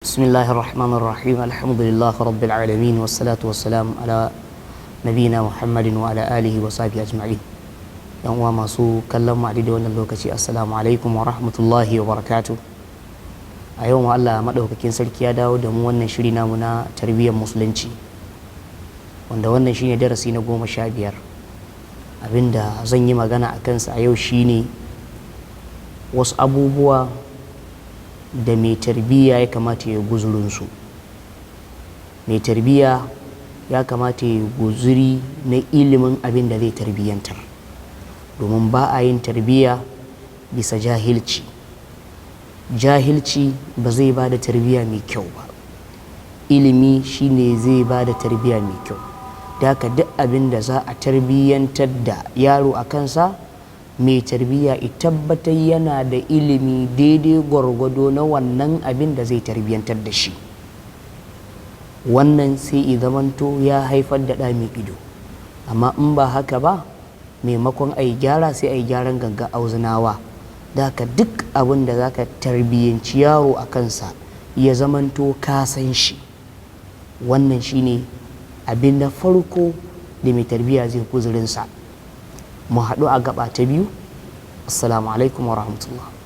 بسم الله الرحمن الرحيم الحمد لله رب العالمين والصلاة والسلام على نبينا محمد وعلى آله وصحبه أجمعين. yan uwa masu kallon mu a daidai wannan lokaci, assalamu alaikum wa rahmatullahi wa barakatuh. A yau ma Allah madaukakin sarki ya dawo da mu wannan shiri namu na tarbiyyar musulunci, wanda wannan shine darasi na 15. Abinda zan yi magana a kansa a yau shine wasu abubuwa da mai tarbiyya ya kamata ya guzurin su. Mai tarbiyya ya kamata ya guzuri na ilimin abin da zai tarbiyyantar, domin ba a yin tarbiyya bisa jahilci. Jahilci ba zai ba da tarbiyya mai kyau ba, ilimi shine zai ba da tarbiyya mai kyau. Da haka duk abin da za a tarbiyyantar da yaro a kansa, mai tarbiyya ya tabbatar yana da ilimi daidai gwargwado na wannan abin da zai tarbiyyantar da shi. Wannan sai i zamanto ya haifar da ɗa mai ido. Amma in ba haka ba, maimakon a yi gyara sai a yi gyaran ganga auzunawa. Da haka duk abin da za ka tarbiyyanci yaro a kansa ya zamanto ka san shi. Wannan shine abin da farko da mai tarbiyya zai guzurinsa. Mu haɗu a gaba ta biyu. Assalamu alaikum wa rahmatullah.